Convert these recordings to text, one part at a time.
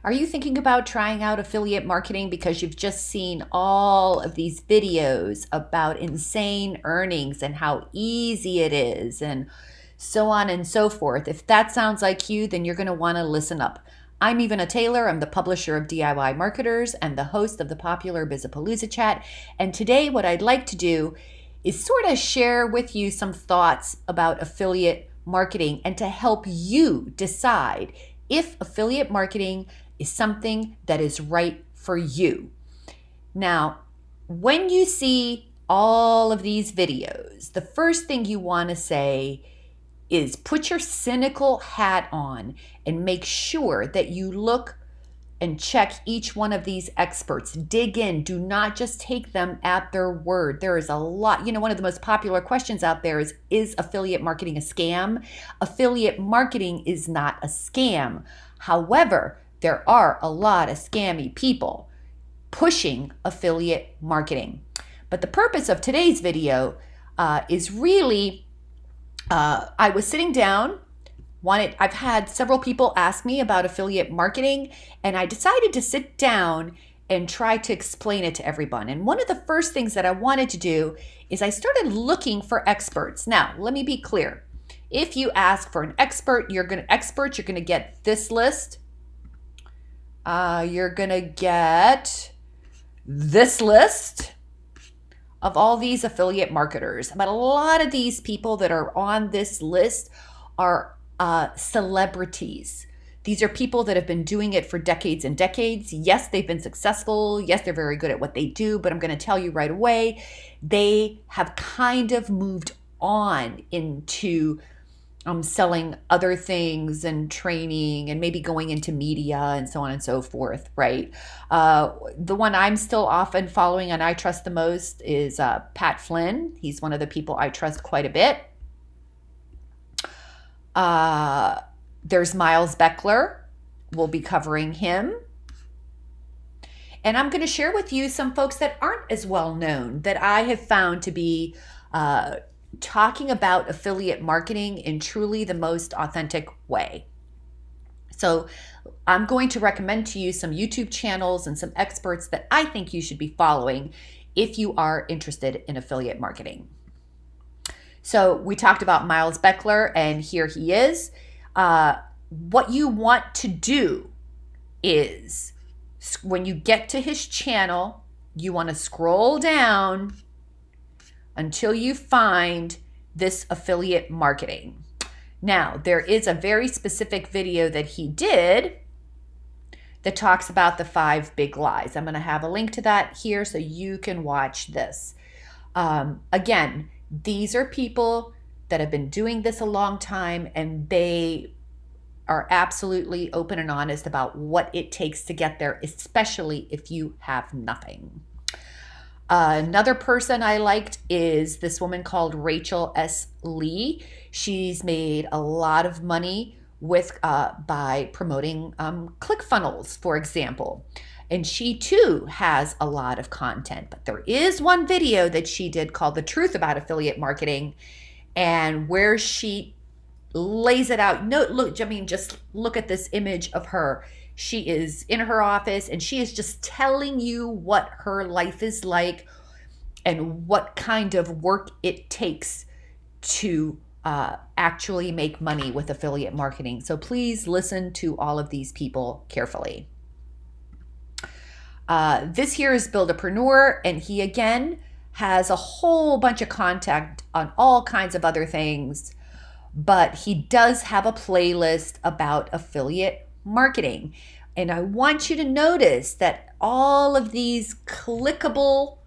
Are you thinking about trying out affiliate marketing because you've just seen all of these videos about insane earnings and how easy it is and so on and so forth? If that sounds like you, then you're going to want to listen up. I'm Eva Taylor. I'm the publisher of DIY Marketers and the host of the popular Bizapalooza chat. And today what I'd like to do is sort of share with you some thoughts about affiliate marketing and to help you decide if affiliate marketing is something that is right for you. Now, when you see all of these videos, the first thing you want to say is put your cynical hat on and make sure that you look and check each one of these experts. Dig in. Do not just take them at their word. There is a lot. One of the most popular questions out there is affiliate marketing a scam? Affiliate marketing is not a scam. However, there are a lot of scammy people pushing affiliate marketing. But the purpose of today's video is really, I was sitting down, I've had several people ask me about affiliate marketing, and I decided to sit down and try to explain it to everyone. And one of the first things that I wanted to do is I started looking for experts. Now, let me be clear. If you ask for an expert, you're going to get this list. You're going to get this list of all these affiliate marketers. But a lot of these people that are on this list are celebrities. These are people that have been doing it for decades and decades. Yes, they've been successful. Yes, they're very good at what they do. But I'm going to tell you right away, they have kind of moved on into selling other things and training and maybe going into media and so on and so forth, right? The one I'm still often following and I trust the most is Pat Flynn. He's one of the people I trust quite a bit. There's Miles Beckler. We'll be covering him. And I'm going to share with you some folks that aren't as well known that I have found to be talking about affiliate marketing in truly the most authentic way. So I'm going to recommend to you some YouTube channels and some experts that I think you should be following if you are interested in affiliate marketing. So we talked about Miles Beckler, and here he is. What you want to do is when you get to his channel, you want to scroll down until you find this affiliate marketing. Now, there is a very specific video that he did that talks about the 5 big lies. I'm going to have a link to that here so you can watch this. Again, these are people that have been doing this a long time, and they are absolutely open and honest about what it takes to get there, especially if you have nothing. Another person I liked is this woman called Rachel S. Lee. She's made a lot of money with by promoting ClickFunnels, for example. And she too has a lot of content. But there is one video that she did called The Truth About Affiliate Marketing, and where she lays it out. Just look at this image of her. She is in her office and she is just telling you what her life is like and what kind of work it takes to actually make money with affiliate marketing. So please listen to all of these people carefully. This here is Buildapreneur, and he again has a whole bunch of content on all kinds of other things, but he does have a playlist about affiliate marketing. And I want you to notice that all of these clickable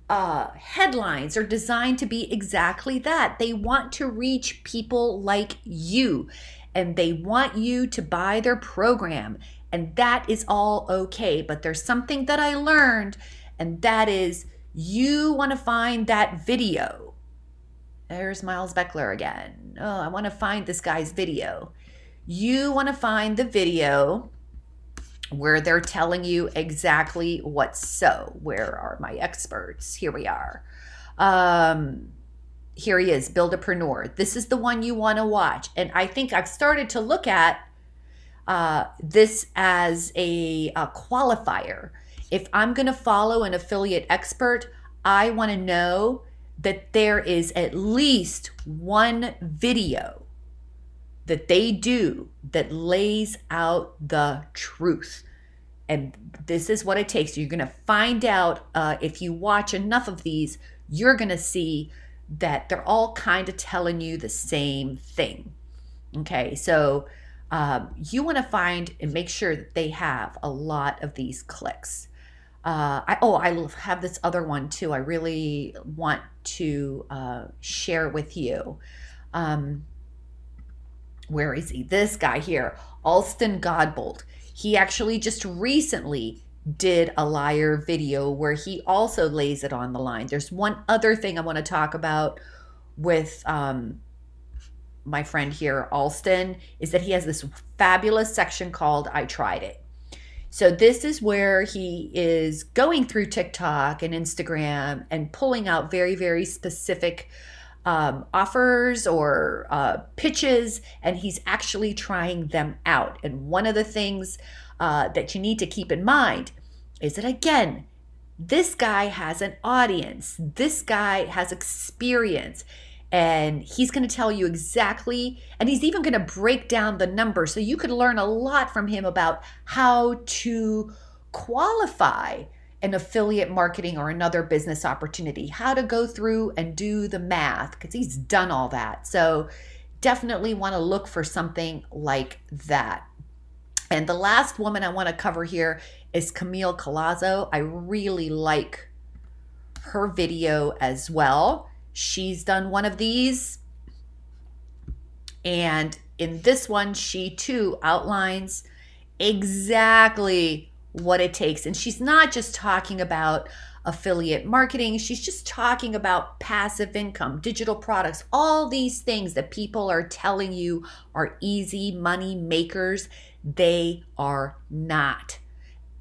headlines are designed to be exactly that. They want to reach people like you, and they want you to buy their program. And that is all okay. But there's something that I learned, and that is you want to find that video. There's Miles Beckler again. Oh, I want to find this guy's video. You want to find the video where they're telling you exactly what's so. Where are my experts? Here we are. Here he is, Buildapreneur. This is the one you want to watch. And I think I've started to look at this as a qualifier. If I'm going to follow an affiliate expert, I want to know that there is at least one video that they do that lays out the truth. And this is what it takes. You're going to find out if you watch enough of these, you're going to see that they're all kind of telling you the same thing. Okay, so you want to find and make sure that they have a lot of these clicks. I have this other one too. I really want to share with you. Where is he? This guy here, Alston Godbold. He actually just recently did a liar video where he also lays it on the line. There's one other thing I want to talk about with my friend here, Alston, is that he has this fabulous section called I Tried It. So this is where he is going through TikTok and Instagram and pulling out very, very specific offers or pitches, and he's actually trying them out. And one of the things that you need to keep in mind is that, again, this guy has an audience. This guy has experience. And he's going to tell you exactly, and he's even going to break down the numbers. So you could learn a lot from him about how to qualify an affiliate marketing or another business opportunity, how to go through and do the math, because he's done all that. So definitely want to look for something like that. And the last woman I want to cover here is Camille Colazzo. I really like her video as well. She's done one of these, and in this one, she too outlines exactly what it takes. And she's not just talking about affiliate marketing, she's just talking about passive income, digital products, all these things that people are telling you are easy money makers. They are not.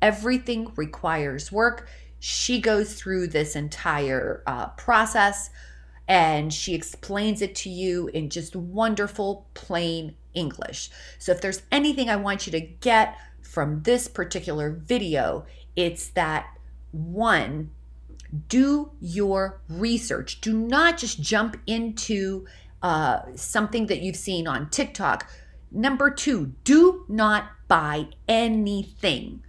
Everything requires work. She goes through this entire process, and she explains it to you in just wonderful, plain English. So if there's anything I want you to get from this particular video, it's that, one, do your research. Do not just jump into something that you've seen on TikTok. Number two, do not buy anything.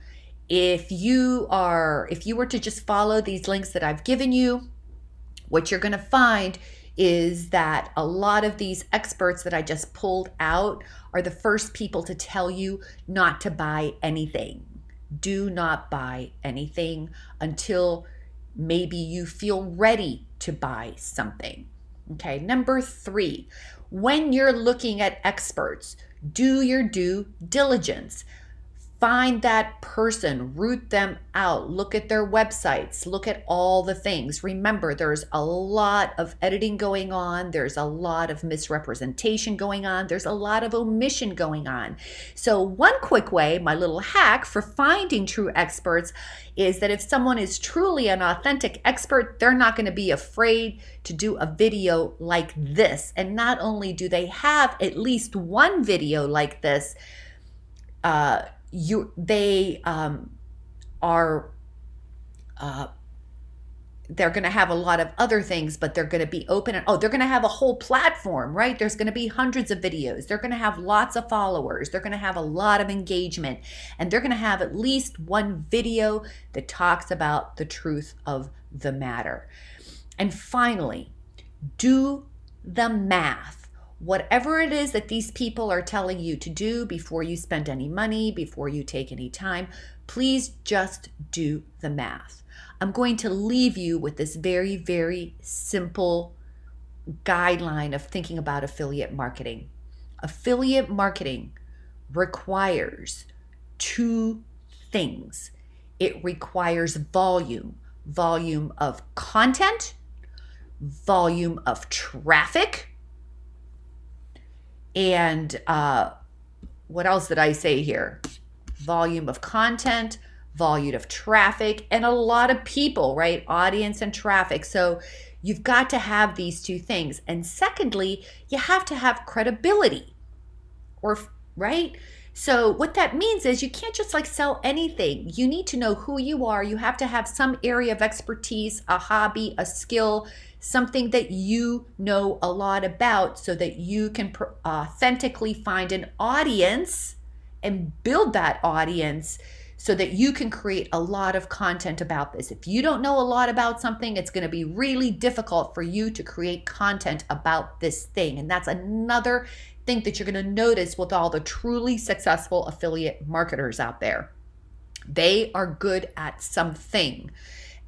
If you were to just follow these links that I've given you, what you're going to find is that a lot of these experts that I just pulled out are the first people to tell you not to buy anything. Do not buy anything until maybe you feel ready to buy something. Okay, number three, when you're looking at experts, do your due diligence. Find that person, root them out, look at their websites, look at all the things. Remember, there's a lot of editing going on. There's a lot of misrepresentation going on. There's a lot of omission going on. So one quick way, my little hack for finding true experts, is that if someone is truly an authentic expert, they're not going to be afraid to do a video like this. And not only do they have at least one video like this, they're going to have a lot of other things, but they're going to be open, and they're going to have a whole platform, right? There's going to be hundreds of videos. They're going to have lots of followers. They're going to have a lot of engagement, and they're going to have at least one video that talks about the truth of the matter. And finally, do the math. Whatever it is that these people are telling you to do before you spend any money, before you take any time, please just do the math. I'm going to leave you with this very, very simple guideline of thinking about affiliate marketing. Affiliate marketing requires two things. It requires volume of content, volume of traffic, and what else did I say here? Volume of content, volume of traffic, and a lot of people, right? Audience and traffic. So you've got to have these two things. And secondly, you have to have credibility, right? So what that means is you can't just like sell anything. You need to know who you are. You have to have some area of expertise, a hobby, a skill, something that you know a lot about so that you can authentically find an audience and build that audience so that you can create a lot of content about this. If you don't know a lot about something, it's going to be really difficult for you to create content about this thing. And that's another thing that you're going to notice with all the truly successful affiliate marketers out there. They are good at something,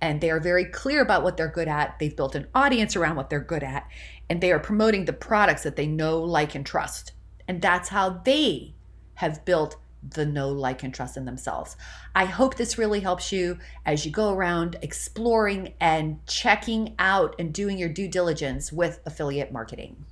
and they are very clear about what they're good at. They've built an audience around what they're good at, and they are promoting the products that they know, like, and trust. And that's how they have built the know, like, and trust in themselves. I hope this really helps you as you go around exploring and checking out and doing your due diligence with affiliate marketing.